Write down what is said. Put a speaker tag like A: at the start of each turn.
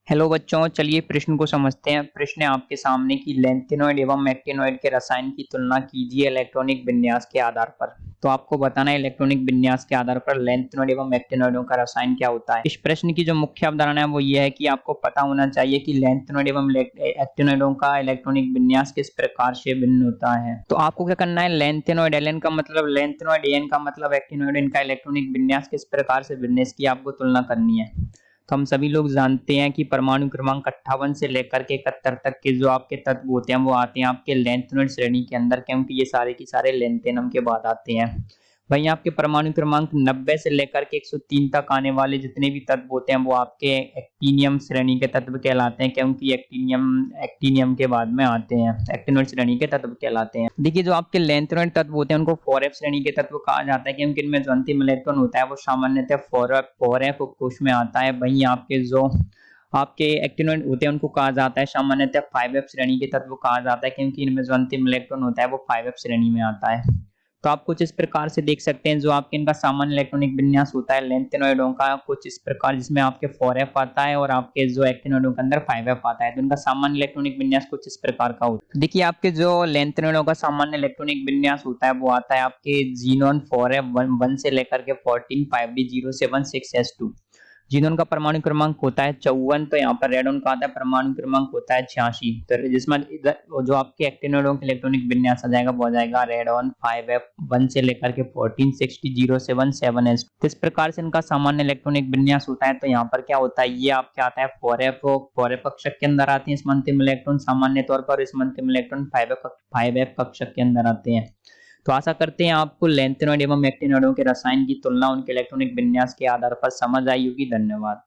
A: Hello बच्चों, चलिए प्रश्न को समझते हैं। प्रश्न है आपके सामने कि लैंथेनॉइड एवं एक्टिनॉइड के रसायन की तुलना कीजिए इलेक्ट्रॉनिक विन्यास के आधार पर। तो आपको बताना है इलेक्ट्रॉनिक विन्यास के आधार पर लैंथेनॉइड एवं एक्टिनॉइडों का रसायन क्या होता है। इस प्रश्न की जो मुख्य अवधारणा है वो ये है कि आपको पता होना चाहिए कि लैंथेनॉइड एवं एक्टिनॉइडों का इलेक्ट्रॉनिक विन्यास किस प्रकार से भिन्न होता है। तो आपको क्या करना है, लैंथेनॉइड एल का मतलब लैंथेनॉइड, एन का मतलब एक्टिनॉइड, इनका इलेक्ट्रॉनिक विन्यास किस प्रकार से भिन्न है, इसकी आपको तुलना करनी है। तो हम सभी लोग जानते हैं कि परमाणु क्रमांक 58 से लेकर के 71 तक के जो आपके तत्व होते हैं वो आते हैं आपके लैंथेनॉइड श्रेणी के अंदर, क्योंकि ये सारे के सारे लैंथेनम के बाद आते हैं। वहीं आपके परमाणु क्रमांक 90 से लेकर के 103 तक आने वाले जितने भी तत्व होते हैं वो आपके एक्टिनियम श्रेणी के तत्व कहलाते हैं, क्योंकि एक्टिनियम एक्टिनियम के बाद में आते हैं, एक्टिनॉइड श्रेणी के तत्व कहलाते हैं। देखिए, जो आपके लैंथेनॉइड तत्व होते हैं उनको 4f श्रेणी के तत्व कहा जाता है, क्योंकि इनमें जो अंतिम इलेक्ट्रॉन होता है वो सामान्यतः 4f कोश में आता है। वहीं आपके जो आपके एक्टिनॉइड होते हैं उनको कहा जाता है सामान्यतः 5f श्रेणी के तत्व कहा जाता है, क्योंकि इनमें जो अंतिम इलेक्ट्रॉन होता है वो 5f श्रेणी में आता है। तो आप कुछ इस प्रकार से देख सकते हैं, जो आपके इनका सामान्य इलेक्ट्रॉनिक विन्यास होता है लैंथेनॉइडों का कुछ इस प्रकार, जिसमें आपके 4f आता है और आपके जो एक्टिनॉइडों के अंदर 5f आता है। तो इनका सामान्य इलेक्ट्रॉनिक विन्यास कुछ इस प्रकार का होता है। देखिए, आपके जो लैंथेनॉइडों का सामान्य इलेक्ट्रॉनिक विन्यास होता है वो आता है आपके जीनोन 4f1 से लेकर के 14 5d076s2। जीनोन का परमाणु क्रमांक होता है 54। तो यहाँ पर रेडॉन का आता है परमाणु क्रमांक होता है 86। तो जिसमें इधर जो आपके एक्टिनॉइडों के इलेक्ट्रॉनिक विन्यास आ जाएगा वो आ जाएगा रेडॉन 5f1 से लेकर के 14 60 077s। तो इस प्रकार से इनका सामान्य इलेक्ट्रॉनिक विन्यास होता है। तो यहाँ पर क्या होता है, ये आपके आता है 4f कक्षक के अंदर आते हैं इसमें अंतिम इलेक्ट्रॉन सामान्य तौर पर, इसमें अंतिम इलेक्ट्रॉन 5f कक्षक के अंदर आते हैं। तो आशा करते हैं आपको लैंथेनॉइड एवं एक्टिनॉइडों के रसायन की तुलना उनके इलेक्ट्रॉनिक विन्यास के आधार पर समझ आई होगी। धन्यवाद।